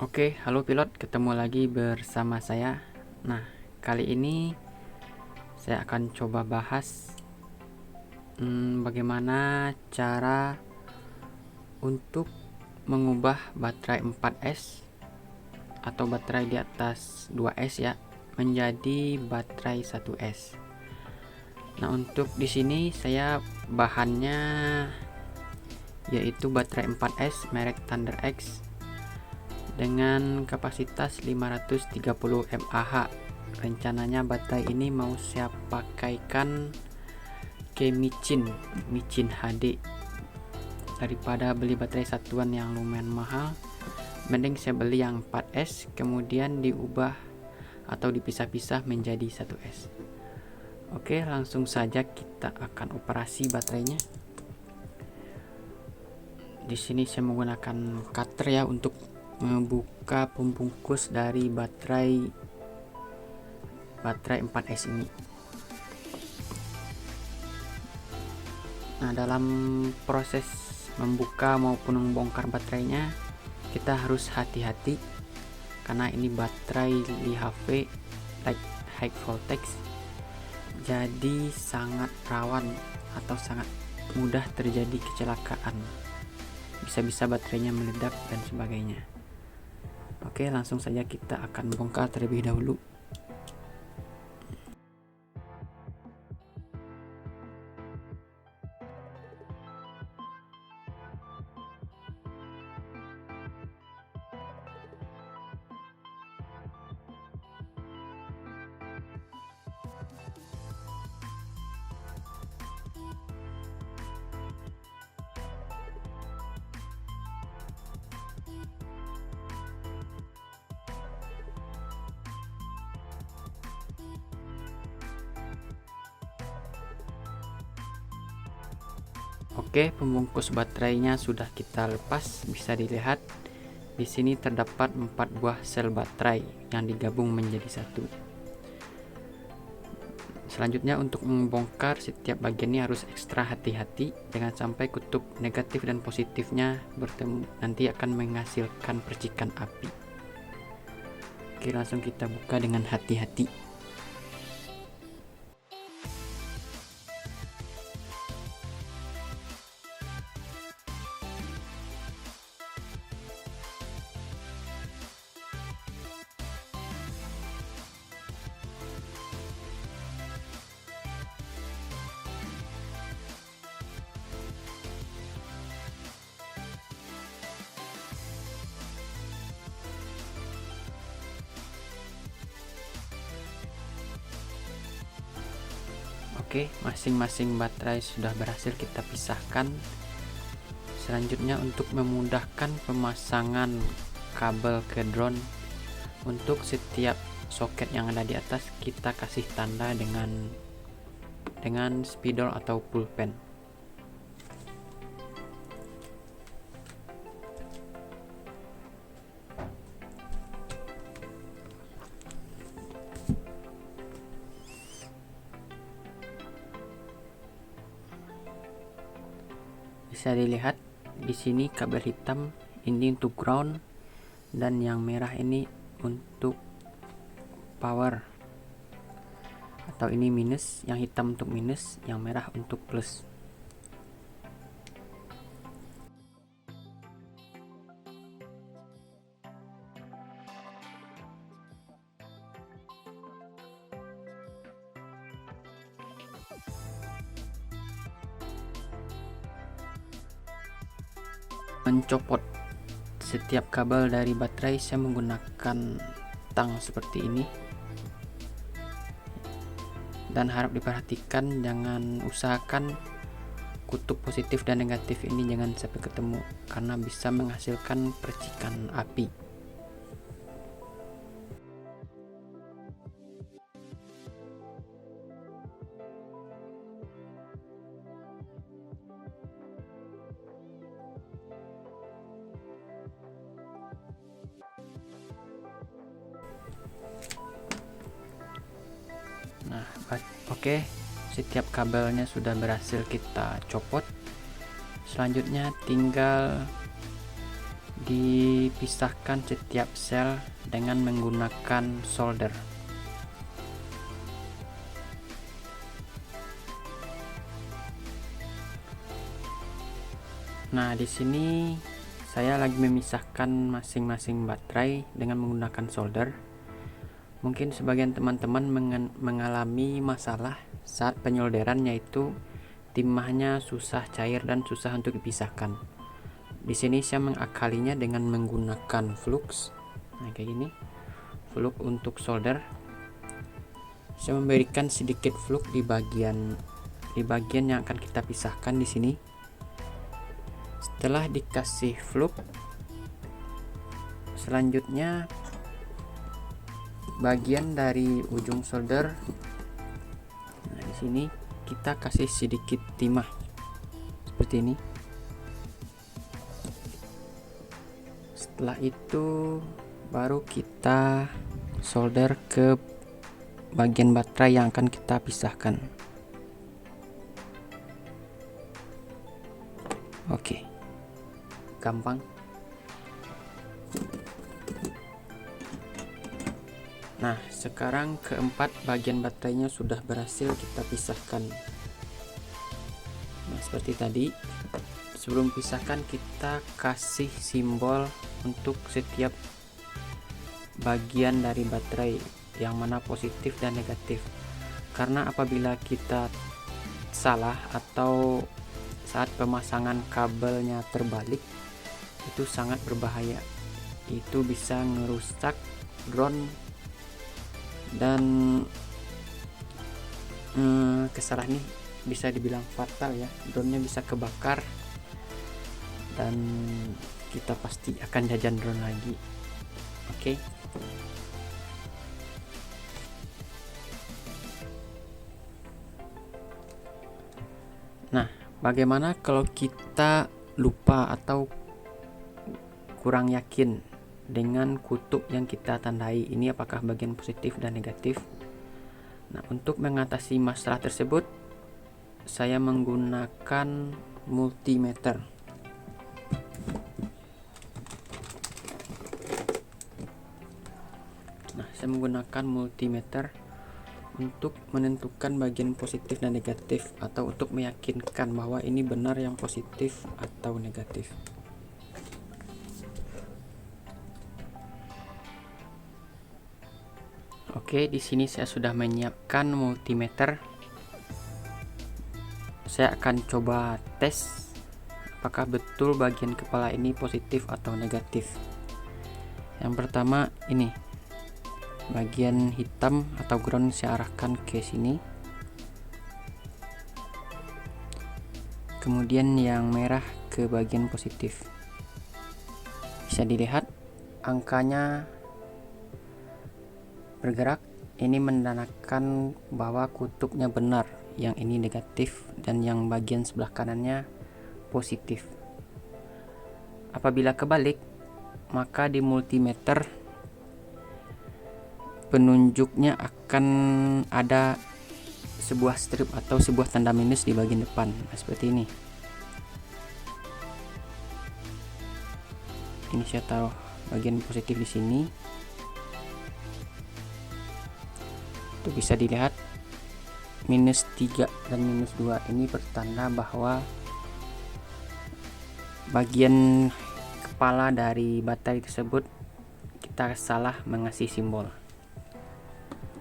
Oke, halo pilot, ketemu lagi bersama saya. Nah, kali ini saya akan coba bahas bagaimana cara untuk mengubah baterai 4S atau baterai di atas 2S ya menjadi baterai 1S. Nah, untuk di sini saya bahannya yaitu baterai 4S merek Thunder X dengan kapasitas 530 mAh. Rencananya baterai ini mau saya pakaikan ke Micin HD. Daripada beli baterai satuan yang lumayan mahal, mending saya beli yang 4S kemudian diubah atau dipisah-pisah menjadi 1S. Oke, langsung saja kita akan operasi baterainya. Di sini saya menggunakan cutter ya untuk membuka pembungkus dari baterai 4S ini. Nah, dalam proses membuka maupun membongkar baterainya kita harus hati-hati karena ini baterai LiHV high voltage, jadi sangat rawan atau sangat mudah terjadi kecelakaan. Bisa-bisa baterainya meledak dan sebagainya. Oke, langsung saja kita akan bongkar terlebih dahulu. Oke, pembungkus baterainya sudah kita lepas. Bisa dilihat di sini terdapat 4 buah sel baterai yang digabung menjadi satu. Selanjutnya untuk membongkar setiap bagian ini harus ekstra hati-hati, jangan sampai kutub negatif dan positifnya bertemu, nanti akan menghasilkan percikan api. Oke, langsung kita buka dengan hati-hati. Oke, masing-masing baterai sudah berhasil kita pisahkan. Selanjutnya untuk memudahkan pemasangan kabel ke drone, untuk setiap soket yang ada di atas kita kasih tanda dengan spidol atau pulpen. Bisa dilihat di sini kabel hitam ini untuk ground dan yang merah ini untuk power, atau ini minus, yang hitam untuk minus, yang merah untuk plus. Mencopot setiap kabel dari baterai saya menggunakan tang seperti ini, dan harap diperhatikan jangan usahakan kutub positif dan negatif ini jangan sampai ketemu karena bisa menghasilkan percikan api. Nah, oke, setiap kabelnya sudah berhasil kita copot. Selanjutnya tinggal dipisahkan setiap sel dengan menggunakan solder. Nah, di sini saya lagi memisahkan masing-masing baterai dengan menggunakan solder. Mungkin sebagian teman-teman mengalami masalah saat penyolderan, yaitu timahnya susah cair dan susah untuk dipisahkan. Di sini saya mengakalinya dengan menggunakan flux. Nah, kayak gini. Flux untuk solder. Saya memberikan sedikit flux di bagian yang akan kita pisahkan di sini. Setelah dikasih flux, selanjutnya bagian dari ujung solder, nah di sini kita kasih sedikit timah seperti ini. Setelah itu baru kita solder ke bagian baterai yang akan kita pisahkan. Oke, gampang. Nah, sekarang keempat bagian baterainya sudah berhasil kita pisahkan. Nah, seperti tadi, sebelum pisahkan kita kasih simbol untuk setiap bagian dari baterai, yang mana positif dan negatif. Karena apabila kita salah atau saat pemasangan kabelnya terbalik, itu sangat berbahaya. Itu bisa merusak drone dan kesalahan ini bisa dibilang fatal ya. Drone-nya bisa kebakar dan kita pasti akan jajan drone lagi. Oke. Nah, bagaimana kalau kita lupa atau kurang yakin dengan kutub yang kita tandai ini apakah bagian positif dan negatif? Nah, untuk mengatasi masalah tersebut, saya menggunakan multimeter. Nah, saya menggunakan multimeter untuk menentukan bagian positif dan negatif, atau untuk meyakinkan bahwa ini benar yang positif atau negatif. Oke, di sini saya sudah menyiapkan multimeter. Saya akan coba tes apakah betul bagian kepala ini positif atau negatif. Yang pertama ini, bagian hitam atau ground saya arahkan ke sini. Kemudian yang merah ke bagian positif. Bisa dilihat angkanya bergerak. Ini menandakan bahwa kutubnya benar, yang ini negatif dan yang bagian sebelah kanannya positif. Apabila kebalik, maka di multimeter penunjuknya akan ada sebuah strip atau sebuah tanda minus di bagian depan. Nah, seperti ini. Ini saya taruh bagian positif di sini. Itu bisa dilihat minus 3 dan minus 2 ini bertanda bahwa bagian kepala dari baterai tersebut kita salah mengasih simbol.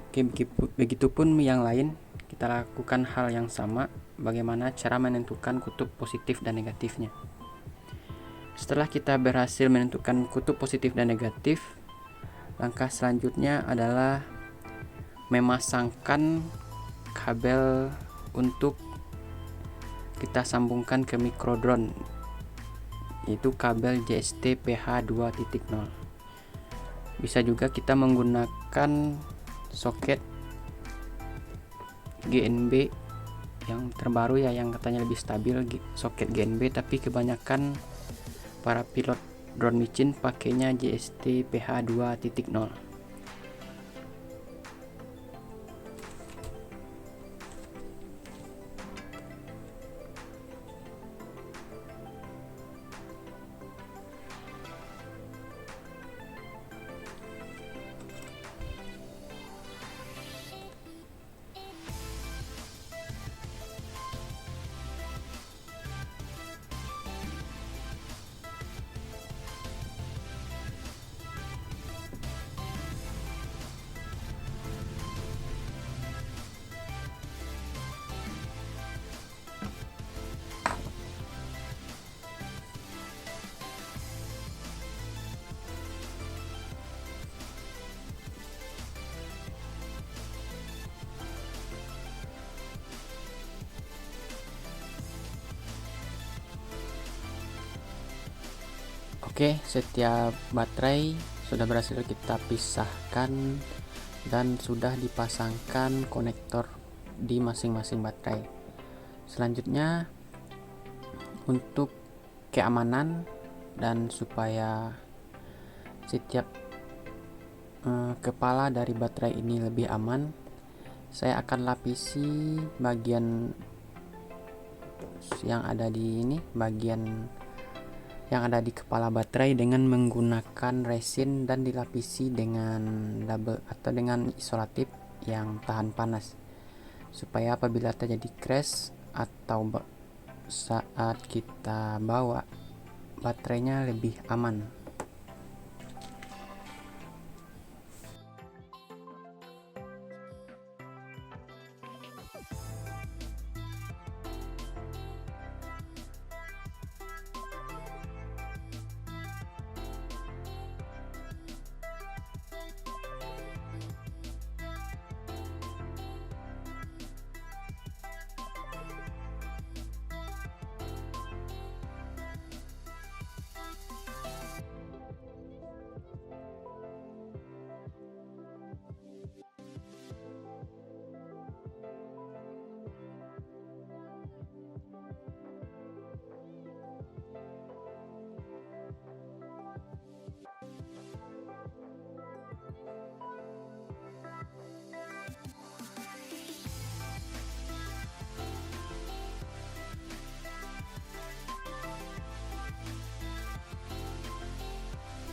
Oke, begitupun yang lain, kita lakukan hal yang sama. Bagaimana cara menentukan kutub positif dan negatifnya. Setelah kita berhasil menentukan kutub positif dan negatif, langkah selanjutnya adalah memasangkan kabel untuk kita sambungkan ke micro drone, yaitu kabel JST PH 2.0. Bisa juga kita menggunakan soket GNB yang terbaru ya, yang katanya lebih stabil, soket GNB, tapi kebanyakan para pilot drone micin pakainya JST PH 2.0. Oke, setiap baterai sudah berhasil kita pisahkan dan sudah dipasangkan konektor di masing-masing baterai. Selanjutnya, untuk keamanan dan supaya setiap kepala dari baterai ini lebih aman, saya akan lapisi bagian yang ada di bagian yang ada di kepala baterai dengan menggunakan resin dan dilapisi dengan double atau dengan isolatif yang tahan panas, supaya apabila terjadi crash atau saat kita bawa, baterainya lebih aman.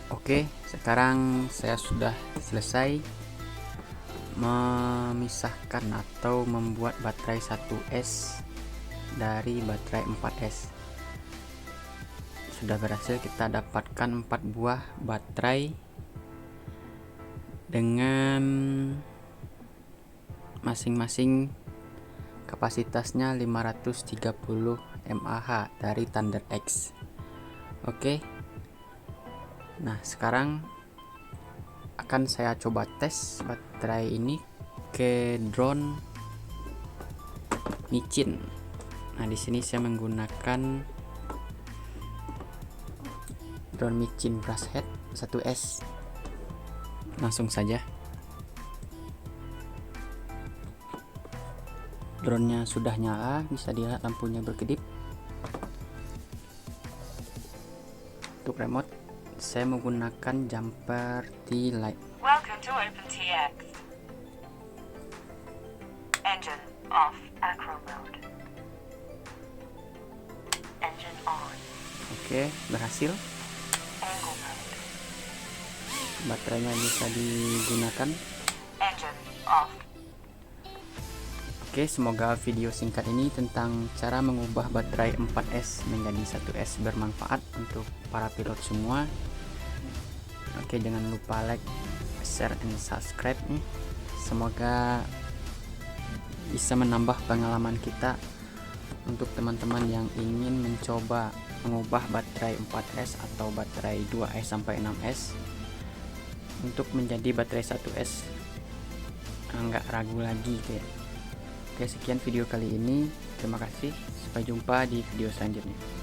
Oke, sekarang saya sudah selesai memisahkan atau membuat baterai 1S dari baterai 4S. Sudah berhasil kita dapatkan 4 buah baterai dengan masing-masing kapasitasnya 530 mAh dari Thunder X. Oke. Nah, sekarang akan saya coba tes baterai ini ke drone micin. Nah, di sini saya menggunakan drone micin Brashead 1S. Langsung saja. Drone-nya sudah nyala, bisa dilihat lampunya berkedip. Untuk remote, saya menggunakan jumper T-Light. Welcome to OpenTX. Engine off, acro mode. Engine on, Oke, berhasil. angle mode. Baterainya bisa digunakan. Engine off. Oke, semoga video singkat ini tentang cara mengubah baterai 4S menjadi 1S bermanfaat untuk para pilot semua. Oke, jangan lupa like, share, and subscribe nih. Semoga bisa menambah pengalaman kita untuk teman-teman yang ingin mencoba mengubah baterai 4S atau baterai 2S sampai 6S untuk menjadi baterai 1S. Nggak ragu lagi kayak. Oke, sekian video kali ini. Terima kasih. Sampai jumpa di video selanjutnya.